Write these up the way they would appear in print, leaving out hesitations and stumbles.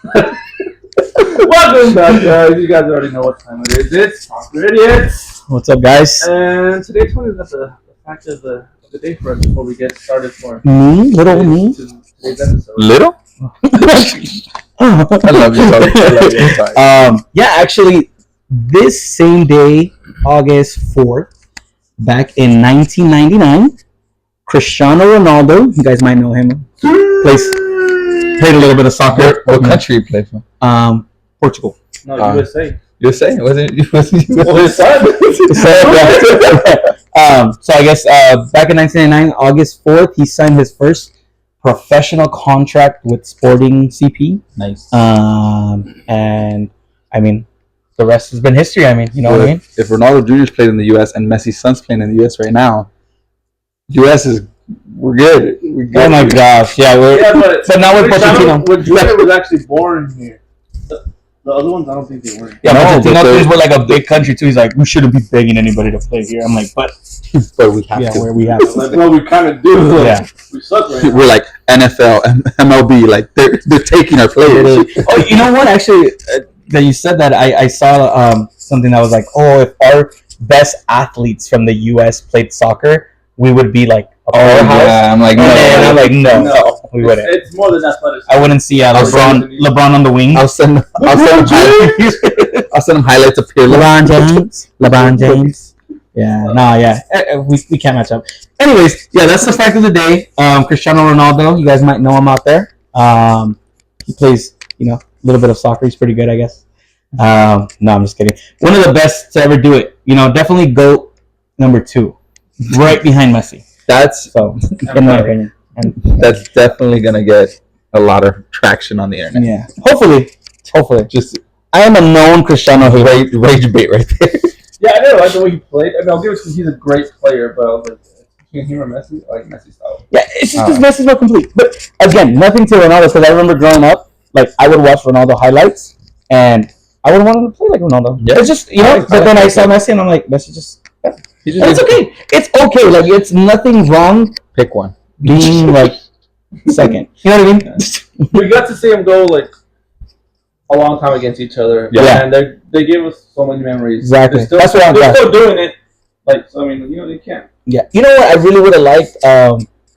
Welcome back, guys. You guys already know what time it is. It's Soccer Idiots. What's up, guys? And today's one is the fact of the day for us before we get started for Little me. today's episode. Little? I love you. Yeah, actually, this same day, August 4th, back in 1999, Cristiano Ronaldo, you guys might know him, played a little bit of soccer. What country you play for? Portugal. No, USA. USA? Wasn't you? Well, his son. So I guess back in 1999, August 4th, he signed his first professional contract with Sporting CP. Nice. And I mean, the rest has been history. I mean, you know what I mean? If Ronaldo Jr.'s played in the U.S. and Messi's son's playing in the U.S. right now, we're good. Oh my gosh, yeah, but now we're Pochettino. Junior was actually born here. The other ones, I don't think they were. Yeah, No, Pochettino we're like a big country too. He's like, we shouldn't be begging anybody to play here. I'm like, but we have to. where we have to. Well, we kind of do. Yeah. We suck right now. We're like NFL, MLB, like they're taking our players. Oh, you know what? Actually, that you said that, I saw something that was like, oh, if our best athletes from the U.S. played soccer, we would be like a powerhouse. Yeah, I'm like, no. And I'm like, no, we wouldn't. It's more than athleticism. I wouldn't see LeBron on the wing. I'll send him highlights of Pirlo. LeBron James. Yeah, no, yeah. We can't match up. Anyways, yeah, that's the fact of the day. Cristiano Ronaldo, you guys might know him out there. He plays, a little bit of soccer. He's pretty good, I guess. No, I'm just kidding. One of the best to ever do it. Definitely GOAT number 2. Right behind Messi. That's In my opinion. And that's definitely gonna get a lot of traction on the internet. yeah. Hopefully. Just I am a known Cristiano hater. rage bait right there. Yeah, I didn't like the way he played. I mean, I'll give it to him. He's a great player, but I was like, between him or Messi, I like Messi style. Yeah, it's just because Messi's not complete. But again, nothing to Ronaldo, because I remember growing up, like I would watch Ronaldo highlights, and I would want him to play like Ronaldo. Yeah. It's just but then I saw Messi, and I'm like, Messi just. And it's okay. It's okay. Like it's nothing wrong Pick one. being like second. You know what I mean? We got to see him go like a long time against each other. Yeah. And they gave us so many memories. Exactly. They're still doing it. Like, so, I mean, they can't. Yeah. You know what? I really would have liked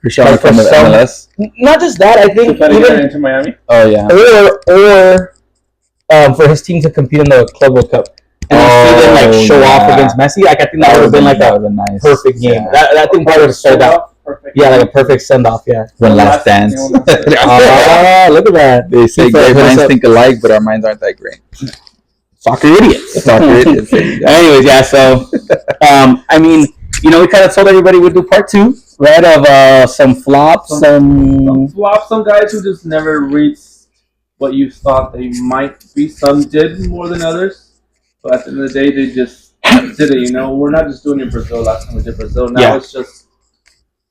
Cristiano like from the some- MLS. not just that. I think Trying to get even into Miami. Oh yeah. or for his team to compete in the Club World Cup. And see them like show off against Messi. Like I think that would have been like a nice. perfect game. Yeah. That I think probably would have sold out. Perfect. Yeah, like a perfect send off. Yeah. One last dance. Look at that. They say Hit us great minds up. think alike, but our minds aren't that great. Soccer idiots. Soccer idiots. Anyways, yeah. So, I mean, we kind of told everybody we'd do part 2, right? Of some flops, Some flops, some guys who just never reached what you thought they might be. Some did more than others. But at the end of the day, they just did it. We're not just doing it in Brazil. Last time we did Brazil. Now it's just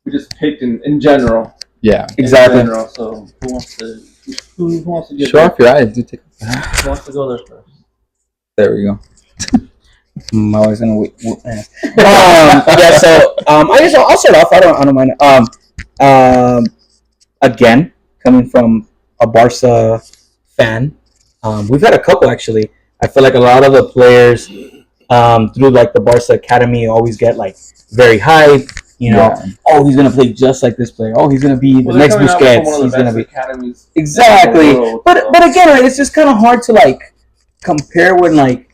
we just picked in general. Yeah. Exactly. In general. So who wants to get Show there? off your eyes. Do take. Who wants to go there first? There we go. I'm always gonna wait. Yeah. So, I guess I'll start off. I don't mind. Again, coming from a Barca fan, we've had a couple actually. I feel like a lot of the players through like the Barca Academy always get like very high. Oh, he's gonna play just like this player. Oh, he's gonna be the next Busquets. He's gonna be academies. Exactly. World, but so. but again, right, it's just kind of hard to like compare when like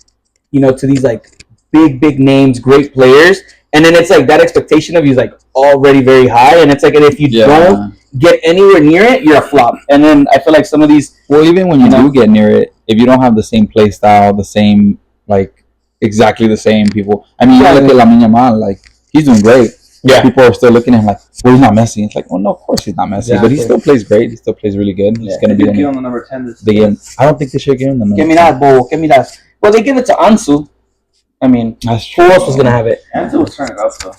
to these like big names, great players, and then it's like that expectation of you is like already very high, and it's like, and if you don't get anywhere near it, you're a flop. And then I feel like some of these, well, even when you do get near it, if you don't have the same play style, the same like exactly the same people. I mean, you look at Lamine Yamal, like he's doing great. Yeah, people are still looking at him like, well, he's not Messi. It's like, well, no, of course he's not Messi, but he still plays great. He still plays really good. He's gonna be on the number 10 this game. I don't think they should give him the number. Give me that, Bo. Give me that. Well, they give it to Ansu. I mean, who else was gonna have it? Ansu was turning up though.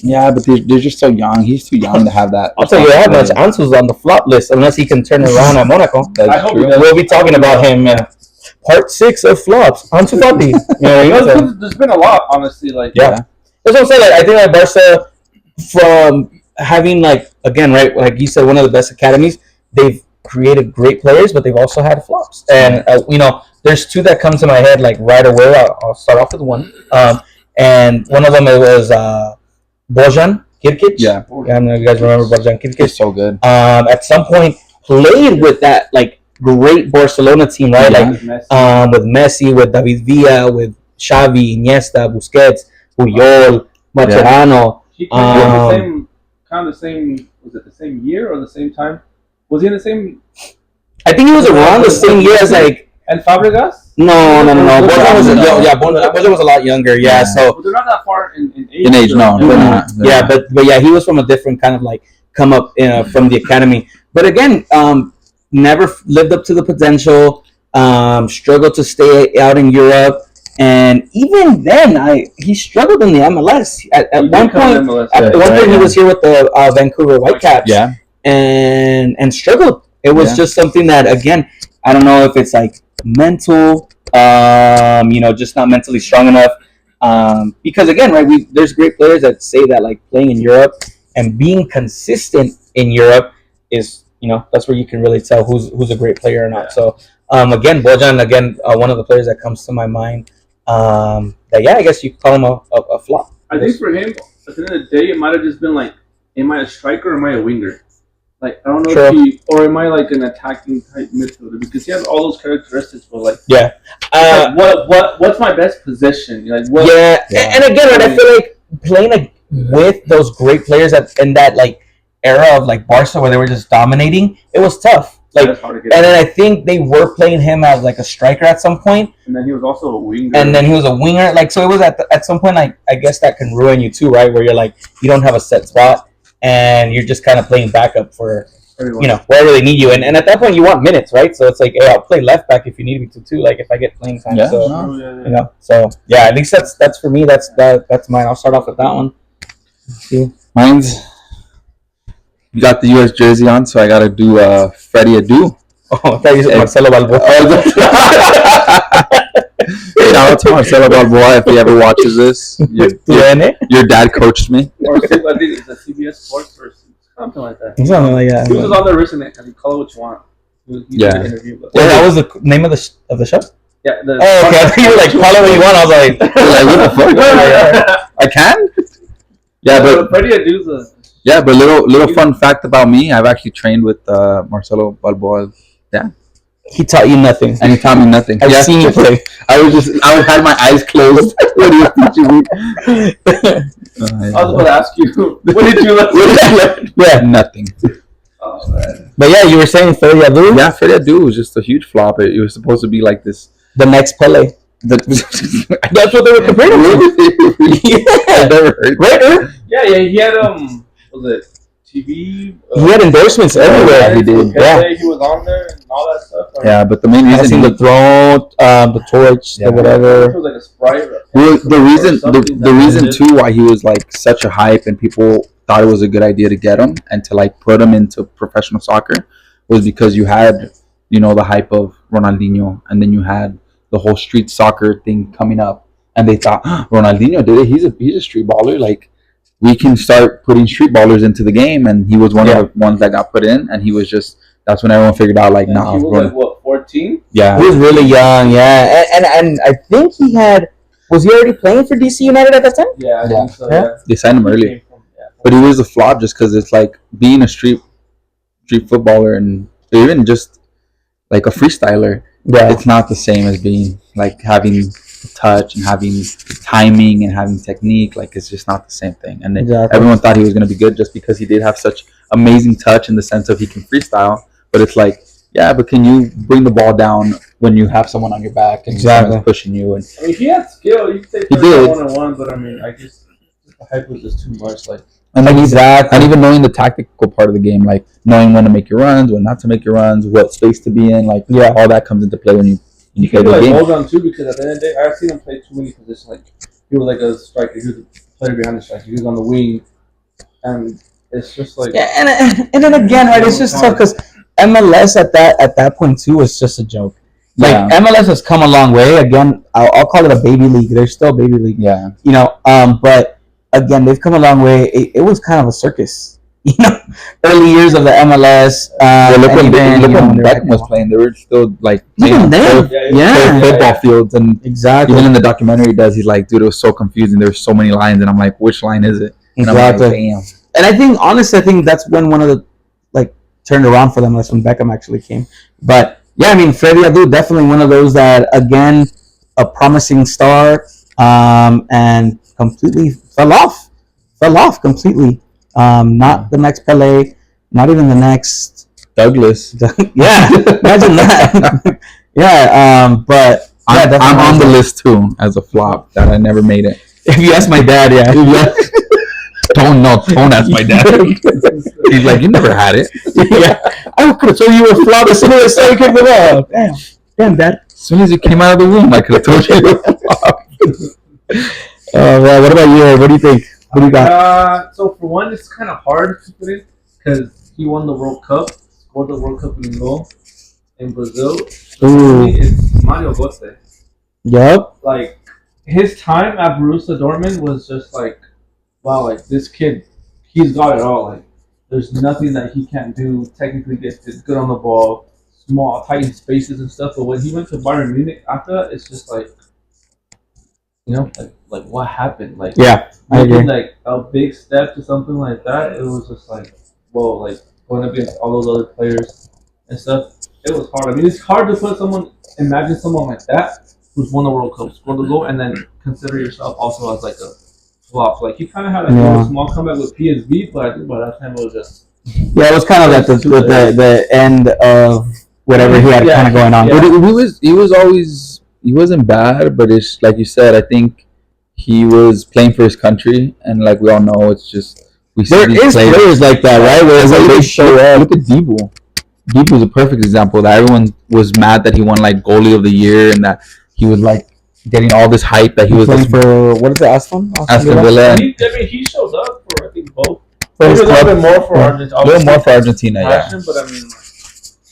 Yeah, but they're just so young. He's too young to have that. I'll tell you how much Ansu's on the flop list unless he can turn it around at Monaco. That's true. We'll be talking about him in part 6 of flops. Ansu Fati. There's been a lot, honestly. Like that's what I'm saying. Like, I think like Barca, from having like again, right, like you said, one of the best academies, they've created great players, but they've also had flops. And there's two that come to my head like right away. I'll start off with one. And one of them was Bojan Kirkic. Yeah. I don't know if you guys remember Bojan Kirkic. He's so good. At some point played with that like great Barcelona team, right? Yeah. Like with Messi, with David Villa, with Xavi, Iniesta, Busquets, Puyol, Mascherano. He came in the same. Was it the same year or the same time? Was he in the same? I think he was around the same year as like. And Fabregas? No. Bojan was a lot younger. Yeah, so But they're not that far in age. In age, no. They're not. yeah, but yeah, he was from a different kind of like come up from the academy. But again, never lived up to the potential. Struggled to stay out in Europe, and even then, he struggled in the MLS. At one point, he was here with the Vancouver Whitecaps. Yeah. And struggled. It was just something that, again, I don't know if it's like mental, just not mentally strong enough. Because again, right, there's great players that say that like playing in Europe and being consistent in Europe is, that's where you can really tell who's a great player or not. Yeah. So again, Bojan, one of the players that comes to my mind. I guess you could call him a flop. I think for him, at the end of the day, it might have just been like, am I a striker or am I a winger? Like, I don't know if or am I like an attacking type midfielder? Because he has all those characteristics. But like, what's my best position? Like, and again, right, I feel like playing with those great players in that like era of like Barca where they were just dominating, it was tough. Like, and then I think they were playing him as like a striker at some point. And then he was also a winger. Like, so it was at some point, like, I guess that can ruin you too, right? Where you're like, you don't have a set spot and you're just kind of playing backup for, wherever they need you. And at that point you want minutes, right? So it's like, hey, I'll play left back if you need me to too. Like if I get playing time. Yeah. So at least that's for me. That's mine. I'll start off with that one. See? Mine's. You got the U.S. jersey on, so I got to do Freddie Adu. Oh, I thought you said Marcelo Balboa. Shout out to Marcelo Balboa if he ever watches this. Your dad coached me. Or I think it's a CBS Sports or something like that. Something like that. He was on there recently. I can call it what you want. Interview, that was the name of the show? Yeah. Okay. I think you were like, call it what you want. I was like, what the fuck? I can? Yeah, but Freddie Adu's yeah, but little fun fact about me, I've actually trained with Marcelo Balboa. Yeah. He taught you nothing. And he taught me nothing. I've seen you play. I had my eyes closed when he was teaching me. I was about to ask you, what did you learn? Yeah, nothing. Oh, man. But yeah, you were saying Freddie Adu? Yeah, Freddie Adu was just a huge flop. It was supposed to be like this. The next Pele. That's what they were comparing to. Yeah, never heard. Right? Yeah, he had was it TV? He had endorsements everywhere. He did. Yeah, he was on there and all that stuff. Yeah, but the main reason the throne, the torch, the whatever. It was like a Sprite. Well, the reason too why he was like such a hype and people thought it was a good idea to get him and to like put him into professional soccer was because you had the hype of Ronaldinho and then you had the whole street soccer thing coming up and they thought Ronaldinho did it. He's a street baller. Like we can start putting street ballers into the game, and he was one of the ones that got put in, and he was just. That's when everyone figured out, like, he was like, what, 14? Yeah. He was really young, yeah. And I think he was he already playing for DC United at that time? Yeah, I think so, yeah. They signed him early. But he was a flop just because it's like being a street footballer and even just like a freestyler. Yeah. It's not the same as being like having touch and having timing and having technique. Like it's just not the same thing. And everyone thought he was going to be good just because he did have such amazing touch in the sense of he can freestyle. But it's like, yeah, but can you bring the ball down when you have someone on your back and someone's pushing you? And I mean, he had skill. You could say he did 1-on-1, but I mean, I guess the hype was just too much. Like, and even knowing the tactical part of the game, like knowing when to make your runs, when not to make your runs, what space to be in, like all that comes into play when you play the game. Hold on too, because at the end of the day, I've seen him play too many positions. Like he was like a striker, he was a player behind the striker, he was on the wing, and it's just like and then again, right? It's just tough because MLS at that point too was just a joke. Like MLS has come a long way. Again, I'll call it a baby league. They're still baby league. Yeah. But again, they've come a long way. It was kind of a circus early years of the MLS. Well, look and when even, look you know, when when they're Beckham was playing. They were still like even then, yeah, football fields, and exactly. even in the documentary, he does. He's like, dude, it was so confusing. There were so many lines, and I'm like, which line is it? And Exactly. I'm like, damn. And I think, honestly, that's when one of the like turned around for them. That's when Beckham actually came. But yeah, I mean, Freddie Adu, definitely one of those that, again, a promising star, and completely fell off completely. Not the next Pele, not even the next Douglas. yeah, imagine that. Yeah, but yeah, I'm on the list too as a flop that I never made it. If you ask my dad, yeah. Don't ask my dad. He's like, you never had it. Yeah, I could have told you were a flop as soon as I saw you kick the ball. Damn, Dad. As soon as you came out of the womb, I could have told you you were a flop. Well, what about you? What do you think? What do you got? So for one, it's kind of hard to put in because he won the World Cup, scored the World Cup in goal in Brazil. So for me, it's Mario Götze. Yep. Like his time at Borussia Dortmund was just like, wow, like this kid, he's got it all. Like there's nothing that he can't do. Technically gifted, good on the ball, small, tight in spaces and stuff. But when he went to Bayern Munich after that, it's just like, you know, like what happened? Like Yeah, I agree. making like a big step to something like that, it was just like, whoa, like going against all those other players and stuff. It was hard. I mean, it's hard to imagine someone like that who's won the World Cup, scored the goal, and then consider yourself also as like a flop. Like he kind of had a little small comeback with PSV, but I think by that time it was just Yeah, it was kind of like the end of whatever he had kind of going on. But he wasn't bad, but it's like you said, I think he was playing for his country, and like we all know, it's just There is players like that, right? Where they show up. Look at Debo. Debo is a perfect example that everyone was mad that he won like goalie of the year and that he was like getting all this hype that he was playing for what is it, Aston Villa. He showed up for I think both. For his Maybe a little club. bit more for Argentina. A little more for Argentina, yeah. Passion, but I mean,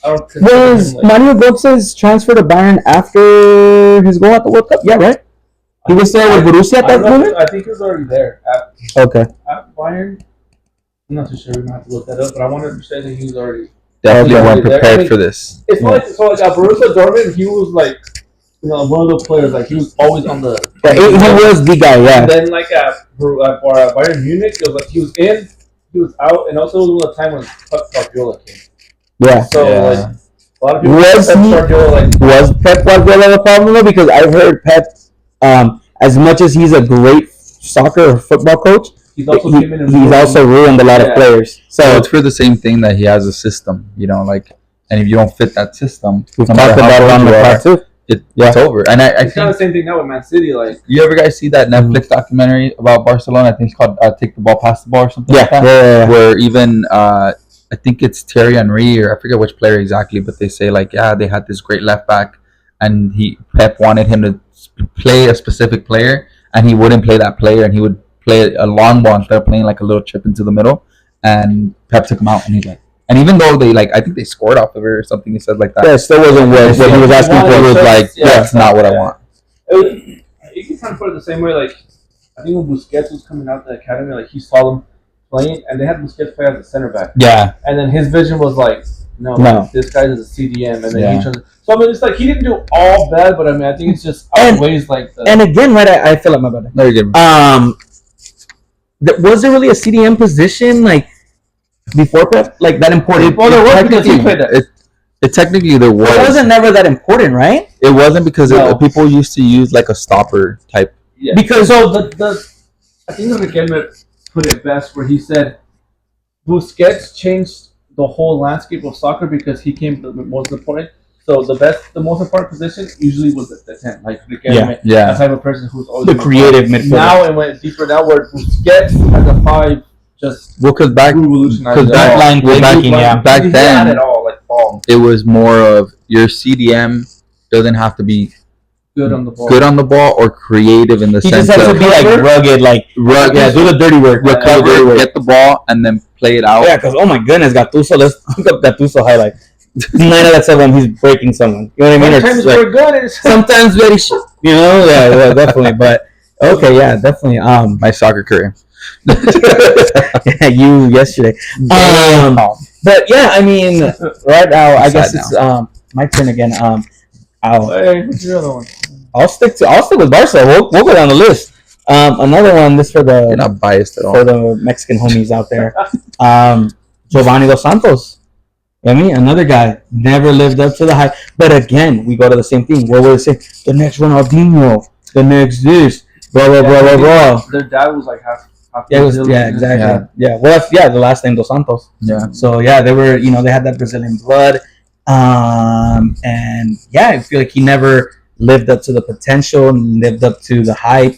I don't consider Was him, like, Mario Götze's transfer to Bayern after his goal at the World Cup? Yeah, right? He was there with Borussia at that moment? I think he was already there Okay. at Bayern. I'm not too sure. We might have to look that up, but I want to understand that he was already. Definitely weren't prepared for this. It's like at Borussia Dortmund, he was like, you know, one of the players. Like he was always on the. Yeah, he was the guy, yeah. And then like at Bayern Munich, it was like he was in, he was out, and also it was a time when Pep Guardiola came. Yeah. So like a lot of people was Pep Guardiola the problem though? Because I've heard Pep, as much as he's a great soccer or football coach, he's also ruined a lot of players. So it's for the same thing that he has a system, you know, like, and if you don't fit that system, we've talked about it on the part too. It's over. And I it's kind of the same thing now with Man City. Like, you ever guys see that Netflix documentary about Barcelona? I think it's called "Take the Ball, Pass the Ball" or something like that. Yeah. Where even I think it's Thierry Henry, or I forget which player exactly, but they say like, yeah, they had this great left back, and Pep wanted him to play a specific player, and he wouldn't play that player, and he would play a long ball instead of playing like a little chip into the middle, and Pep took him out, and he's like. And even though they I think they scored off of it or something, he said like that. Yeah, it still wasn't what he was asking for. He was like, that's not what I want. You can kind of put it the same way. Like, I think when Busquets was coming out of the academy, like he saw them playing, and they had Busquets play as a center back. Yeah. And then his vision was like, no. This guy is a CDM, and then he tried. So I mean, it's like he didn't do all bad, but I mean, I think it's just outweighs like the. And again, right? I feel like my brother. No, you're good. Was there really a CDM position like? Before Pep, like that important? Well, there was because he played that. It technically there was. It wasn't never that important, right? It wasn't because people used to use like a stopper type. Yeah. Because I think Riquelme put it best where he said Busquets changed the whole landscape of soccer because he came the most important. So the most important position usually was the 10, like Riquelme, yeah. the type of person who's always the creative midfielder. Now it went deeper down where Busquets as a 5. Because back then it was more of your CDM doesn't have to be good on the ball or creative in the sense just has to be like rugged, do the dirty work, recover, get the ball, and then play it out. Yeah, because oh my goodness, Gattuso. Let's look up Gattuso highlight. 9 out of 7, he's breaking someone. You know what I mean? Sometimes we're good. Sometimes very shit. You know, yeah, definitely. But okay, yeah, definitely. My soccer career. You yesterday. But yeah, I mean, right now, I guess it's my turn again. Hey, what's your other one? I'll stick with Barca. We'll go down the list. Another one. This for You're the not biased at all. for the Mexican homies out there. Giovanni Dos Santos. I mean, another guy never lived up to the hype. But again, we go to the same thing. What would say? The next Ronaldinho. The next this. Blah blah blah blah blah. Their dad was like half Yeah, it was, Brazilian. yeah, exactly. Yeah. Well, that's, the last name Dos Santos. Yeah. So yeah, they were, they had that Brazilian blood, and yeah, I feel like he never lived up to the potential, lived up to the hype,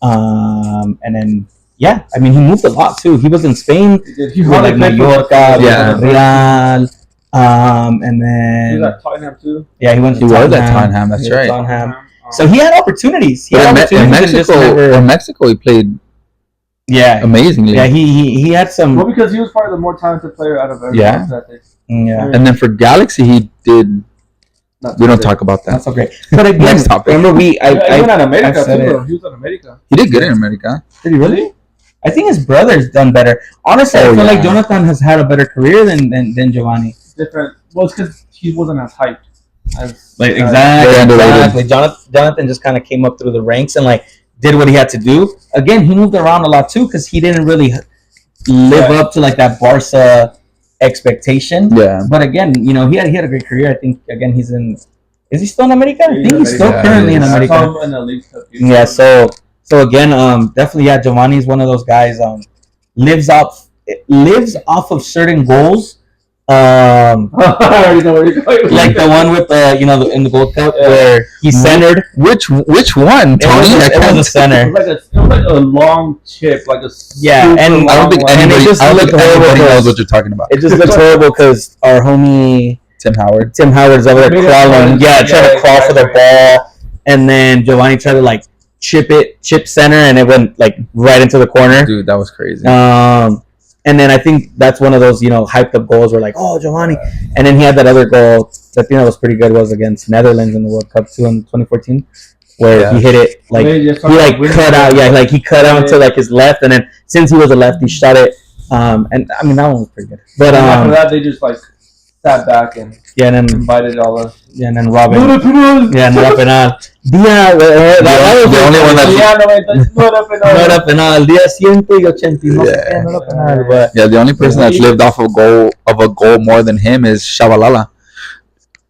and then yeah, I mean, he moved a lot too. He was in Spain, He with like Mallorca, Yeah. Real, and He then was at Tottenham too. yeah, he went to He was at Tottenham. Tottenham. That's He was at right. Tottenham. So he had opportunities. He But had in opportunities and just never- Mexico, he played yeah, amazingly. yeah, he had some. Well, because he was probably the more talented player out of everyone. Yeah. That day. Yeah, And then for Galaxy, he did. Not We don't good. talk about that. not so great. But again, Next topic. remember Even at America I said too. it. Though. He was at America. He did good in America. Did he really? I think his brother's done better. Honestly, I Oh, feel yeah. like Jonathan has had a better career than Giovanni. Different. Well, it's because he wasn't as hyped. As, Like Very underrated. exactly. Jonathan just kind of came up through the ranks and like did what he had to do. Again, he moved around a lot too because he didn't really live up to like that Barca expectation. Yeah. But again, he had a great career. I think again he's in. Is he still in America? I think he's still Yeah, currently he in is. I America. saw him in the League Cup. Yeah, so again, definitely, yeah, Giovanni's one of those guys. Lives off of certain goals. I already know where you're going. Like the one with in the Gold Cup where he centered. Which one, It was, Tony? I it was a can't. center. It was like a long chip, like a Yeah, super and I don't think long one. and it anybody. just I don't think looked horrible anybody knows because- what you're talking about. It just looks horrible because our homie Tim Howard. Tim Howard's over there Made it crawling. hard. Yeah, trying to Yeah, crawl for the exactly. ball, and then Giovanni tried to like chip center, and it went like right into the corner. Dude, that was crazy. And then I think that's one of those, hyped up goals where like, oh, Giovanni. And then he had that other goal. I think that was pretty good. Was against Netherlands in the World Cup too in 2014, where Yeah. he hit it like They he just started like winning. cut out. Yeah, like he cut out to like his left, and then since he was a left, he shot it. And I mean that one was pretty good. But And after that, they just like sat back and yeah, and then invited all us. and then Robin. Yeah, no era penal. Día, The only one that- no era penal. Día 180 y no sé qué, no era penal. But Yeah, the only person that's lived off a goal more than him is Shabalala.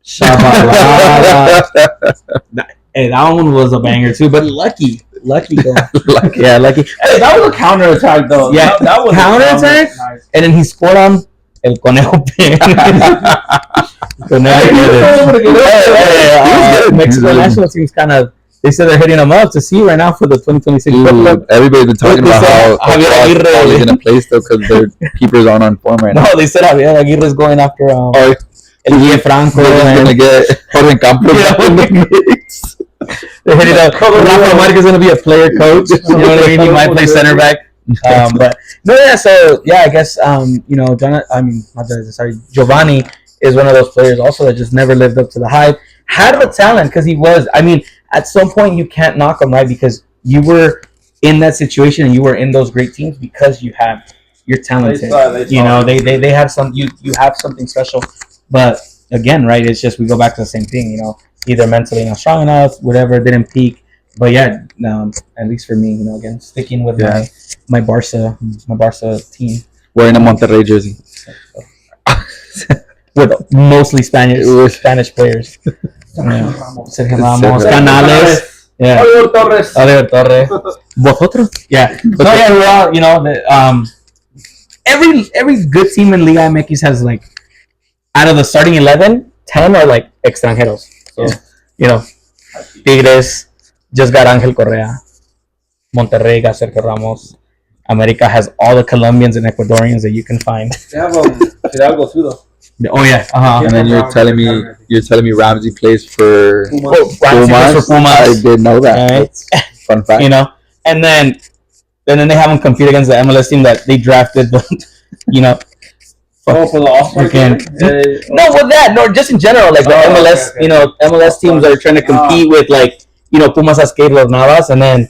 Shabalala. Hey, that one was a banger too. But lucky goal. Like, Yeah, lucky. Hey, that was a counterattack though. Yeah, that was a counterattack? Nice. And then he scored on El Conejo Pérez. Conejo Pérez. Mexico national team's kind of. They said they're hitting him up to see right now for the 2026 World Cup. dude, everybody's been talking They about said how Javier Aguirre- he's gonna play still because their keepers aren't on form right now. No, they said Javier Aguirre's going after Oh, El Guille Franco. they're gonna get Jorge Campos Yeah. back in the mix. They're hitting up. Rafa Marquez is going to be a player coach. You know what I mean? He might play center back. But no, yeah. So yeah, I guess Giovanni is one of those players also that just never lived up to the hype. Had the talent because he was. I mean, at some point you can't knock him, right? Because you were in that situation and you were in those great teams because you're talented. They have some. You have something special. But again, right? It's just we go back to the same thing. Either mentally not strong enough, whatever, didn't peak. But yeah, at least for me, again, sticking with my Barca team Wearing a Monterrey jersey. with mostly Spanish players. Sergio Ramos, Sergio Canales, yeah, Oliver Torres. Oliver Torres, vosotros, yeah. So yeah, we're all, every good team in Liga MX has like out of the starting 11, 10 are like extranjeros. So Tigres just got Angel Correa. Monterrey got Sergio Ramos. America has all the Colombians and Ecuadorians that you can find. They have Hidalgo too though. Oh yeah, And then you're telling me Ramsey plays for Pumas. Ramsey plays for Pumas. I did know that. Right. That's fun fact. And then they have them compete against the MLS team that they drafted. Oh, for the All-Star Again. game? No, with that, no, just in general, like the Oh, MLS, okay. MLS teams are trying to compete with like, Pumas has Keylor Navas, and then,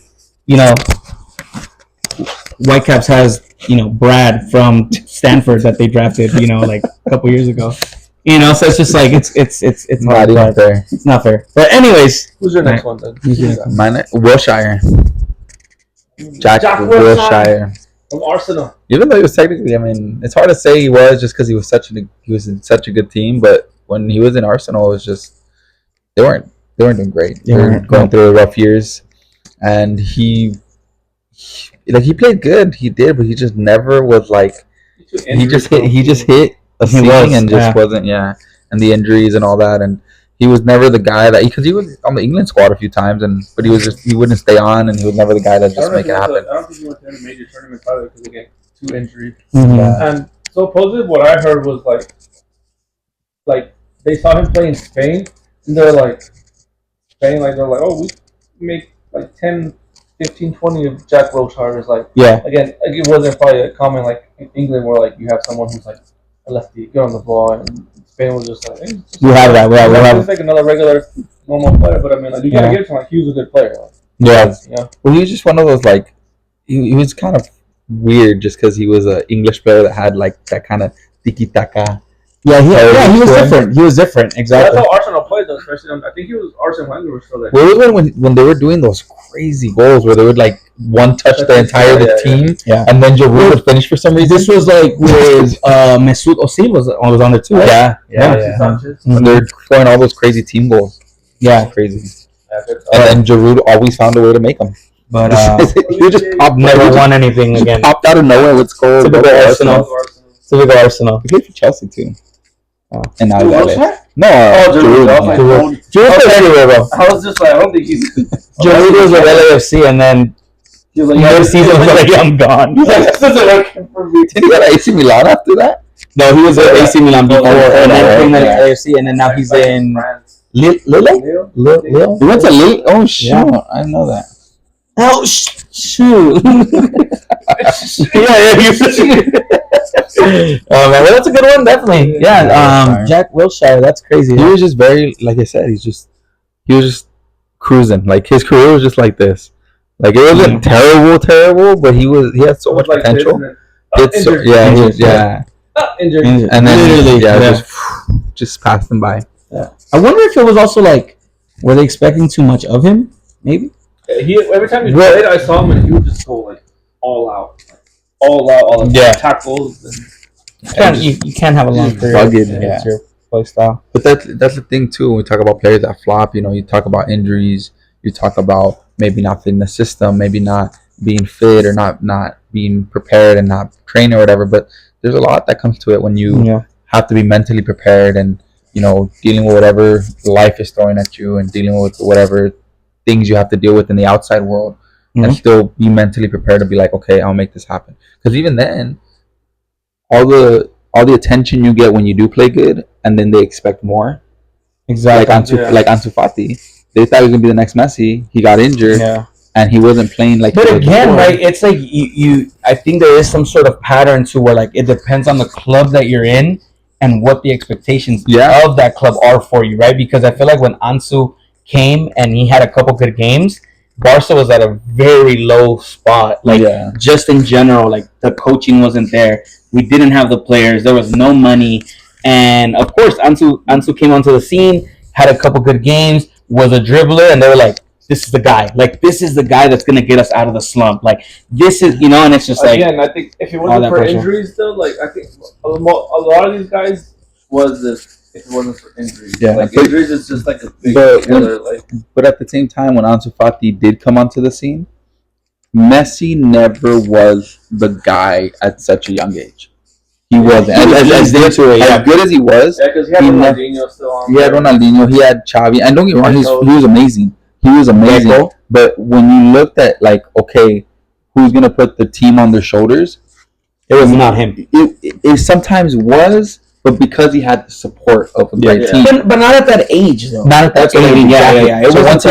Whitecaps has Brad from Stanford that they drafted like a couple years ago. So it's just like it's not even fair. It's not fair. But anyways, Who's your next one then? Mine, Wilshire. Jack Wilshire. From Arsenal. Even though he was technically, I mean, it's hard to say he was just because he was in such a good team. But when he was in Arsenal, it was just they weren't doing great. They were going through rough years, and he played good. He did, but he just never was like he just hit a ceiling and just wasn't and the injuries and all that, and he was never the guy that because he was on the England squad a few times, but he wouldn't stay on, and he was never the guy that just make it happen. I don't think he went to any major tournaments either because again 2 injuries. Mm-hmm. And supposedly what I heard was like they saw him play in Spain and they're like oh we make like 10, 15, 20 of Jack Wilshire's again it wasn't probably a common like in England where like you have someone who's like a lefty good on the ball and Spain was just like hey, we have that. We have like another regular normal player, but I mean like you gotta give it to him like he was a good player. Well, he was just one of those like he was kind of weird just because he was an English player that had like that kind of tiki taka. He was different. He was different, exactly. That's how Arsenal played, though. Especially, I think he was Arsene Wenger was still there. Well, it was when they were doing those crazy goals where they would like one touch the entire team, and then Giroud would finish for some reason. This was like with Mesut Ozil was on there too, right? And they're scoring all those crazy team goals. Yeah, crazy. And Giroud always found a way to make them. But he just never won anything again. Popped out of nowhere with goals. Typical Arsenal. He played for Chelsea too. And now Giroud played everywhere, bro. I was just like, I don't think he's. Giroud was at LAFC, and then he was like, season was like, I'm gone. This isn't working for me. Did he go to AC Milan after that? No, he was at AC Milan before, and then came to LAFC, and then now he's in Lille. He went to Lille. Oh shoot, I didn't know that. Oh shoot! Oh man, well, that's a good one, definitely. Yeah, Jack Wilshere, that's crazy. He was just very, like I said, he was just cruising. Like his career was just like this. Like it wasn't terrible, but he had so much potential. Injured. And then just passed him by. Yeah. I wonder if it was also like, were they expecting too much of him? Maybe. Every time he played, I saw him and he would just go like all out, tackles. You can't have a long career. It's your play style. But that's the thing too. When we talk about players that flop, you talk about injuries. You talk about maybe not fitting the system, maybe not being fit or not being prepared and not trained or whatever. But there's a lot that comes to it when you have to be mentally prepared and dealing with whatever life is throwing at you and dealing with whatever things you have to deal with in the outside world, and still be mentally prepared to be like, okay, I'll make this happen. Because even then, all the attention you get when you do play good, and then they expect more. Exactly. Like Ansu Fati, they thought he was gonna be the next Messi. He got injured, and he wasn't playing like. But again, right? It's like you. I think there is some sort of pattern to where like it depends on the club that you're in and what the expectations of that club are for you, right? Because I feel like when Ansu came and he had a couple good games, Barca was at a very low spot. Like just in general, like the coaching wasn't there. We didn't have the players. There was no money, and of course, Ansu came onto the scene, had a couple good games, was a dribbler, and they were like, "This is the guy. Like this is the guy that's gonna get us out of the slump. Like this is, and it's just like." Again, I think if it wasn't for injuries, though, like I think a lot of these guys was this. If it wasn't for injuries, injuries is just like a big killer. But at the same time, when Ansu Fati did come onto the scene, Messi never was the guy at such a young age. He wasn't as good as he was. Yeah, because he had Ronaldinho still on. He had Ronaldinho. He had Xavi, and don't get me wrong, he was amazing. He was amazing. But when you looked at like, okay, who's gonna put the team on their shoulders? It was not him. It sometimes was. But because he had the support of a great team, but not at that age though. Not at that age. Yeah. So once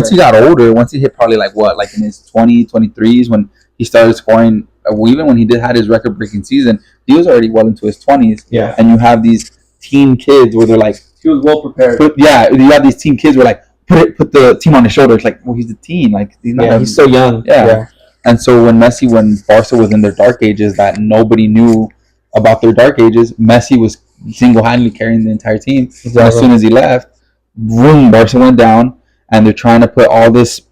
he got older, once he hit probably like in his 23s when he started scoring. Even when he had his record-breaking season, he was already well into his 20s. Yeah. And you have these teen kids where they're like, he was well prepared. You have these teen kids where like put the team on his shoulders. Like, well, he's the teen. Like, he's so young. Yeah. And so when Barca was in their dark ages that nobody knew about their dark ages, Messi was single-handedly carrying the entire team. Exactly. And as soon as he left, boom, Barca went down, and they're trying to put all this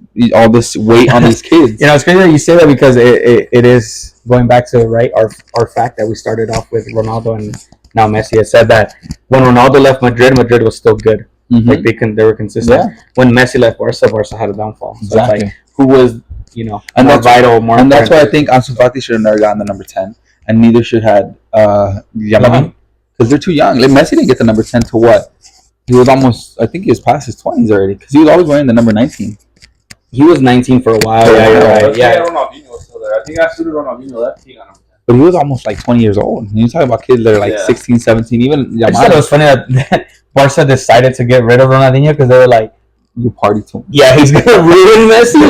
weight on these kids. You know, it's crazy that you say that because it is going back to our fact that we started off with Ronaldo and now Messi. It said that when Ronaldo left Madrid was still good. Mhm. Like they were consistent. Yeah. When Messi left Barca had a downfall. So Exactly. it's like who was And more that's vital, more and that's why I important. think Ansu Fati should have never gotten the number 10, and neither should had Yamal, because they're too young. Like Messi didn't get the number 10 to what? He was almost, I think he was past his 20s already, because he was always wearing the number 19. He was 19 for a while. Yeah, you're right. Yeah, Ronaldinho was still there. I think as soon as Ronaldinho left, he got him. But he was almost like 20 years old. And you're talking about kids that are like Yeah. 16, 17, even I just thought it Yamal. was funny that Barca decided to get rid of Ronaldinho because they were like, You party too much. yeah, he's gonna ruin Messi.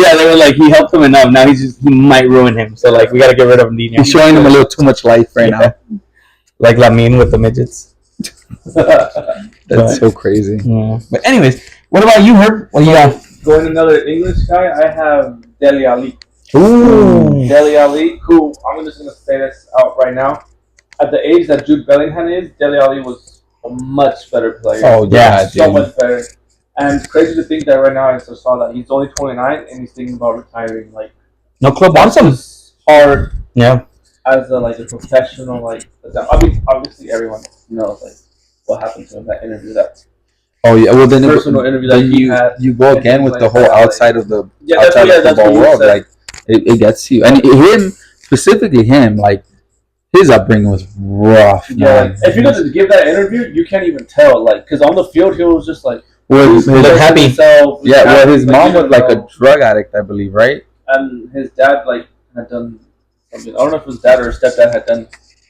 Yeah, they were like, he helped him enough. Now he might ruin him. So like, we gotta get rid of Ronaldinho. He's showing him a little too much life right Yeah. now. Like Lamine with the midgets. That's so crazy. Yeah. But anyways, what about you, Herb? What do you got? Going another English guy, I have Dele Alli. Ooh. Dele Alli, who I'm just going to say this out right now. At the age that Jude Bellingham is, Dele Alli was a much better player. Oh, yeah, So dude. much better. And it's crazy to think that right now I just saw that he's only 29 and he's thinking about retiring. Like, No club wants him. it's hard Yeah. as a professional. Like, I mean, obviously everyone knows like what happened to him that interview. That Oh, yeah. Well, then personal interview that then he had. you go and again things with like the whole that, like- outside of the Yeah, that's, outside yeah, of the that's what football you world. said. Like it gets you, and him specifically, like his upbringing was rough. Yeah, Man. like, if you just give that interview, you can't even tell. Like, because on the field, he was just like, Well, his, looked happy. himself, yeah, well, happy, his like, mom you was like a know. drug addict, I believe, right? And his dad like had done something. I don't know if his dad or his stepdad had done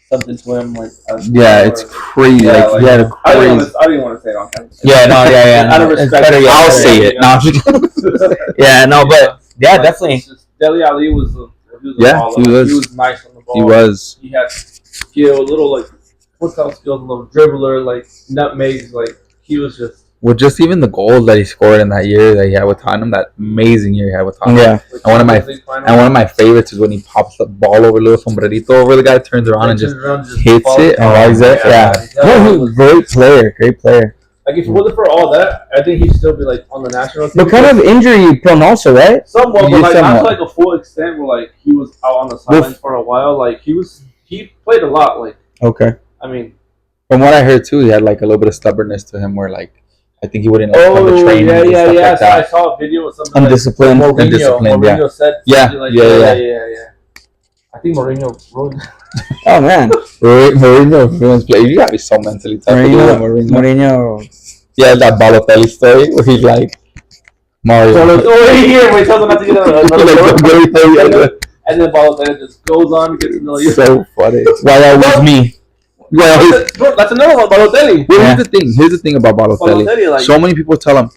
something to him. Like, Yeah, or- it's crazy. Yeah, like, he had a I didn't crazy. want to say it on camera. Yeah, no, yeah. Out of It's respect, better, yeah. I'll say it. No, I'm just- Yeah, no, but yeah, Like, definitely. it's just- Dele Alli was a Yeah, baller. he was. He was nice on the ball. he was. He had skill, little like football skills, a little dribbler, like nutmegs. Like he was just. Well, just even the goals that he scored in that year that he had with Tottenham, that amazing year he had with Tottenham. Yeah. Like, And one of my- Champions League final. And one of my favorites is when he pops the ball over little sombrerito over the guy, turns around and just hits falls it. down. Oh, exactly. Yeah. That was- Great player. Like if it wasn't for all that, I think he'd still be like on the national team. But kind of injury prone also, right? somewhat, but Yeah, like not to somewhat. like a full extent where like he was out on the sidelines for a while. Like he played a lot. Like Okay. I mean, From what I heard too, he had like a little bit of stubbornness to him, where like I think he wouldn't like, come to oh training yeah, and yeah, stuff yeah. like So I that. saw a video with something Undisciplined. like Undisciplined, yeah. Mourinho said Yeah, something like yeah. I think Mourinho ruined. Oh man, Mourinho ruins play. You gotta be so mentally tough. to do that, Mourinho. Yeah, that Balotelli story where he's like Mario. He tells him not to get Like, another and then Balotelli just goes on, gets another. so funny. Why that was me? Well, That's another one, Balotelli. well, Yeah. here's the thing about Balotelli. Balotelli, like, So many people tell him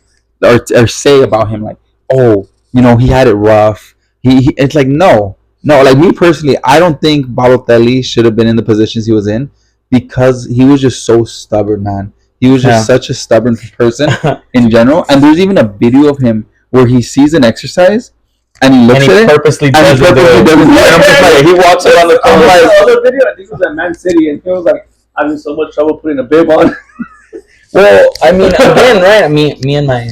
or say about him like, oh, he had it rough. He it's like no. Like me personally, I don't think Balotelli should have been in the positions he was in because he was just so stubborn, man. He was just such a stubborn person in general. And there's even a video of him where he sees an exercise and he looks And he at it purposely and he doesn't do purposely it. doesn't do it. I'm just like, he walks around the I corner watched like, the other video, I think it was at Man City, and he was like having so much trouble putting a bib on. Well, I mean, again, right? Me and my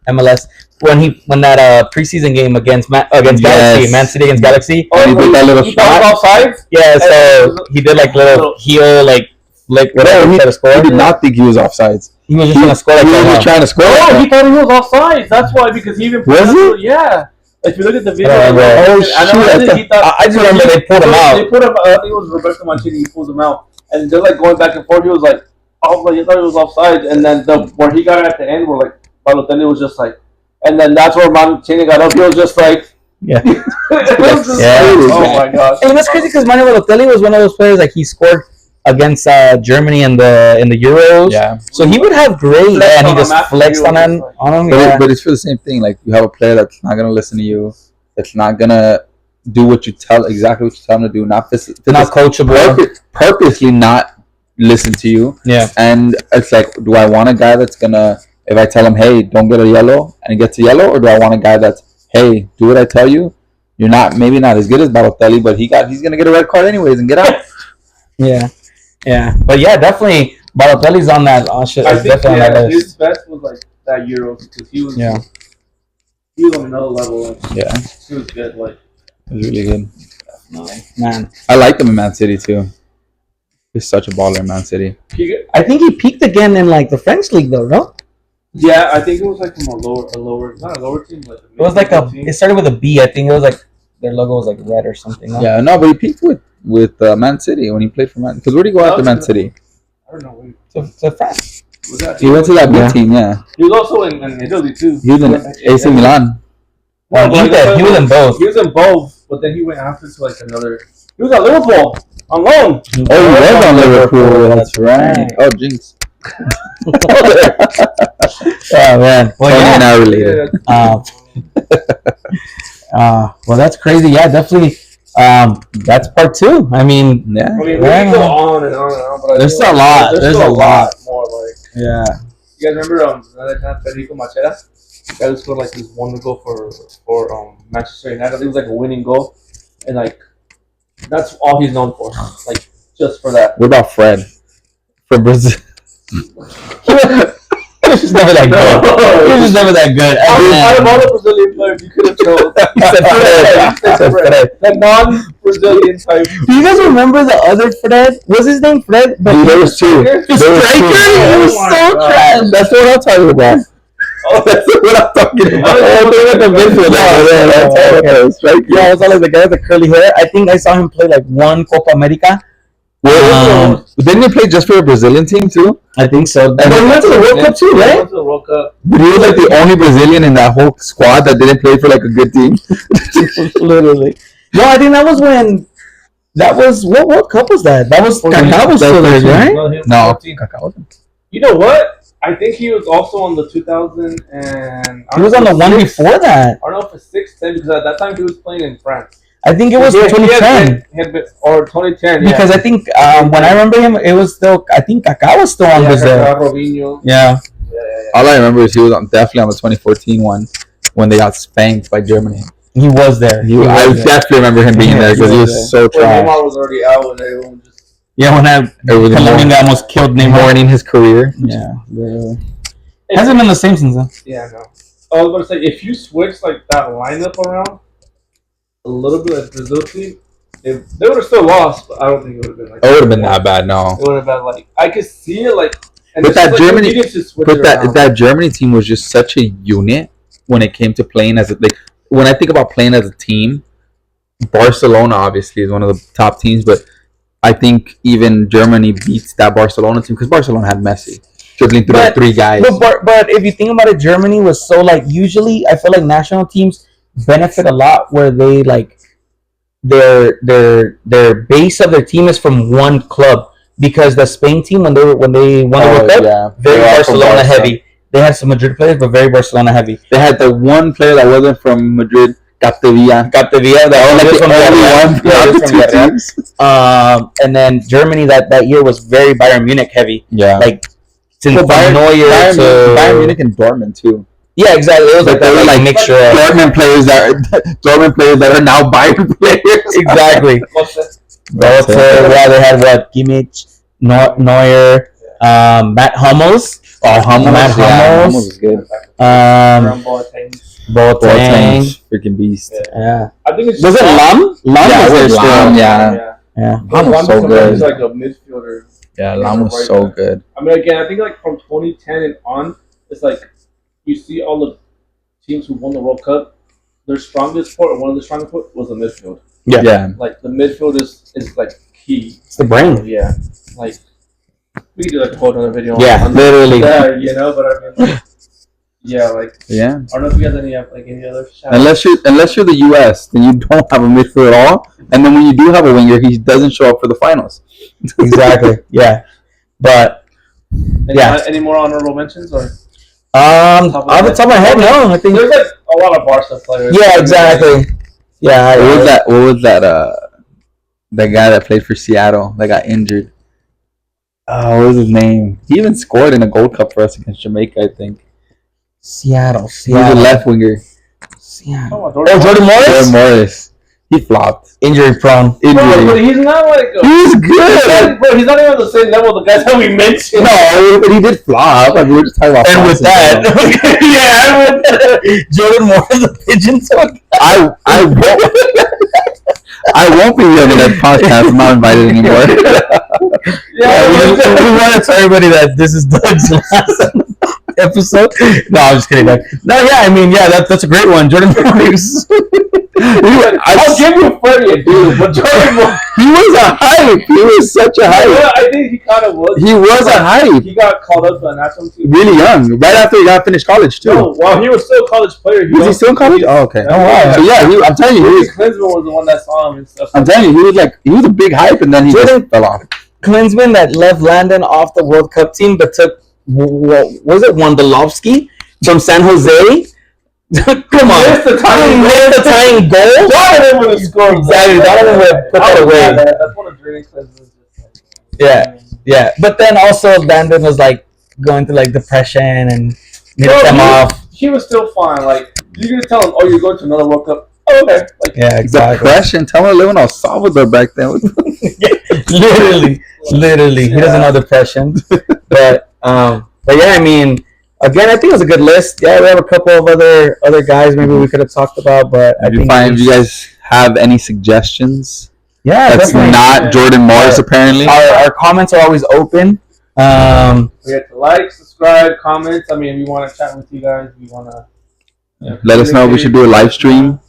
MLS when that preseason game against Galaxy, Yes. Man City against Galaxy. And he did that little he shot. thought offside. Yeah, so he did like little heel, like whatever. No, He tried to score. he did not think he was offsides. He was just gonna score like He was that. just trying to score. No, he thought he was offside. That's why, because he even Was he? Yeah. If you look at the video, I don't remember. Oh, he thought, I just remember they pulled him out. They put him. I think it was Roberto Mancini. He pulled him out, and they're like going back and forth. He was like, "Oh, like, I thought he was offside." And then where he got it at the end, where like Balotelli was just like, and then that's where Mancini got up. He was just like, Yeah. it was just Yeah. like, oh my gosh. And that's crazy because Manuel Balotelli was one of those players like he scored against Germany in the Euros. Yeah. So he would have great, Flexed and he on just him after flexed the on him. Euros. On him, yeah. But it's for the same thing. Like you have a player that's not gonna listen to you, that's not gonna do what you tell exactly what you tell him to do, not coachable. purposely not listen to you. Yeah. And it's like, do I want a guy that's gonna, if I tell him, hey, don't get a yellow, and he gets a yellow, or do I want a guy that's, hey, do what I tell you, You're maybe not as good as Balotelli, but he's gonna get a red card anyways and get out. Yeah, but yeah, definitely Balotelli's on that. I think Definitely on that list. his best was like that Euros because he was on another level. Like, Yeah, he was good. Like, it was really good. Man, I like him in Man City too. He's such a baller in Man City. I think he peaked again in like the French league though, no? Yeah, I think it was like from a lower, not a lower team, like It was like team. it started with a B. I think it was like their logo was like red or something. No? Yeah, no, but he peaked with Man City when he played for Man. Because where did he go after Man City? I don't know. To France. Was that, He went to that big team. Yeah, he was also in Italy too. he was in AC Milan. No, he was in both. He was in both, but then he went after to like another. He was at Liverpool on loan. Oh, he was on Liverpool. That's right. Oh, jinx. Oh man. Well, Totally yeah. not related. Well, that's crazy. Yeah, definitely. That's part 2. I mean, Yeah. I mean, we can go on and on and on, but I There's feel a lot. There's There's still a lot. more. Like, yeah. you guys remember another time Federico Machera? The guy who scored like this one goal for Manchester United. It was like a winning goal, and like that's all he's known for. Like just for that. What about Fred for Brazil? He was just never that good. He was just never that good. Out of all the Brazilian players you could have chosen, He said Fred. the non-Brazilian type. Do you guys remember the other Fred? Was his name Fred? But Dude, there was two. the There was striker. two. He was Oh my so God. trash. That's what I'm talking about. Oh, that's what I'm talking about. Oh, they were the midfield. Yeah, I was all like the guy with the curly hair. I think I saw him play like one Copa America. Didn't he play just for a Brazilian team too? I think so. And he went to the World Cup too, He right? went to the World Cup. But he was like the only Brazilian in that whole squad that didn't play for like a good team. Literally. No, I think that was when. That was what World Cup was that? That was Kaká was still there, right? No, he was No, 14. Kaká wasn't. You know what? I think he was also on the 2000 and He was on the one before that. I don't know if it's 6-10 because at that time he was playing in France. I think it was He had 2010 been, or 2010 because I think when I remember him, it was still. I think Kaká was still on Brazil. Robinho. Yeah. All I remember is he was definitely on the 2014 one when they got spanked by Germany. He was there. I definitely remember him being there because he was so Well, trash. Neymar was already out and everyone just. Yeah, when Colombia almost killed Neymar. Mourning his career. Yeah. Hasn't been the same since then. Yeah, no. I was going to say, if you switch like that lineup around a little bit like Brazil team, they would have still lost, but I don't think it would have been like. It would have been that bad, no. It would have been like I could see it like. And But it's that just, like, Germany- you needed to switch But it around. that Germany team was just such a unit when it came to playing as when I think about playing as a team, Barcelona obviously is one of the top teams, but I think even Germany beats that Barcelona team because Barcelona had Messi dribbling through But- three guys. But if you think about it, Germany was so like usually I feel like national teams benefit a lot where they like their base of their team is from one club because the Spain team when they won the World Cup very They're all from Barcelona Barca. heavy. They had some Madrid players, but very Barcelona heavy. They had the one player that wasn't from Madrid, Capdevilla. Capdevilla, That was like the only one Yeah, from he the was two from teams. and then Germany that year was very Bayern Munich heavy. Yeah. Like since Well, Bayern Bayern Munich and Dortmund too. Yeah, exactly. It was like they that were like mixture of Dortmund players that are now Bayern players. exactly. What's that? But yeah, they had what Kimmich, Neuer, Matt Hummels. Oh, Hummels. Matt Hummels. Hummels is good. Around Boateng. Boateng. Freaking beast. Yeah. I think it's Was it Lam? Lam Yeah, was there it was still. Lam, yeah. Yeah. Lam was so He's good. like a midfielder. Yeah, Lam was so good. I mean, again, I think like from 2010 and on, it's like you see all the teams who won the World Cup. Their strongest point, or one of the strongest point, was the midfield. Yeah. Like the midfield is like key. It's the brain. Yeah, like we could do like a whole other video. Yeah, on literally. that, you know. But I mean, like, yeah, like Yeah. I don't know if you guys have any other shout Unless you're the US, then you don't have a midfield at all. And then when you do have a winger, he doesn't show up for the finals. Exactly. Yeah. But Any more honorable mentions or? off the top of my head, no. I think. There's like a lot of Barca players. Yeah, exactly. Yeah. What was that? The guy that played for Seattle that got injured. What was his name? He even scored in a Gold Cup for us against Jamaica, I think. Seattle. He was a left winger. Seattle. Oh, Oh, Jordan Morris. Jordan Morris. He flopped. Injury prone. Bro, but he's not like a, He's good. bro, he's not even on the same level of the guys that we mentioned. No, but he did flop. Like, we were just talking about. And with flops in general. that, Jordan Moore is a pigeon took. I won't be here on that podcast. I'm not invited anymore. We want to tell everybody that this is Doug's last episode. No, I'm just kidding. Doug. No, yeah, I mean, yeah, that's a great one. Jordan Moore. I'll give you Freddie a dude, but Jordan Moore. He was a hype. He was such a hype. Yeah, I think he kind of was. He was a hype. He got called up to the national team. Really young, right after he got finished college too. No, while he was still a college player. Was he still in college? Oh, okay. Oh, wow. So yeah, I'm telling you, Ricky Klinsman was the one that saw him and stuff. I'm telling you, he was a big hype, and then he Jordan- just fell off. Klinsman that left Landon off the World Cup team, but took was it Wondolowski from San Jose? Come on, Missed the tying goal. Donovan would have scored. Exactly, Donovan would have put that away. That's one of Jordan Klinsman's. Yeah, but then also Landon was like going through like depression and nipped them off. He was still fine. Like you're gonna tell him, "Oh, you're going to another World Cup." Oh, okay. Like Yeah, exactly. Depression. Tell him to live in El Salvador back then. literally, he doesn't know depression. But yeah, I mean, again, I think it was a good list. Yeah, we have a couple of other guys maybe we could have talked about, but I think If you guys have any suggestions, yeah, that's definitely. not Jordan Morris apparently. Our comments are always open. we have to like, subscribe, comment. I mean, we want to chat with you guys. We want to Let us know if we should do a live stream.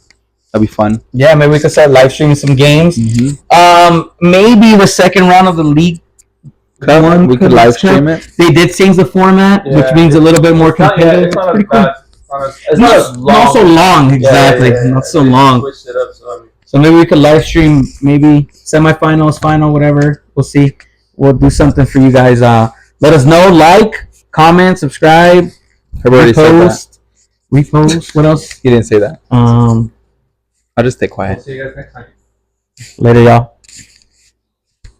That'd be fun. Yeah, maybe we could start live streaming some games. Maybe the second round of the league. We could live stream it. They did change the format, which Yeah. means a little bit more It's not, competitive. it's not as Pretty cool. bad. It's not as long. Not so long, exactly. Yeah. Not so They long. switched it up, so I mean, So maybe we could live stream maybe semifinals, final, whatever. We'll see. We'll do something for you guys. Let us know. Like, comment, subscribe, I've already said that. repost. What else? He didn't say that. Um, I'll just stay quiet. we'll see you guys next time. later, y'all.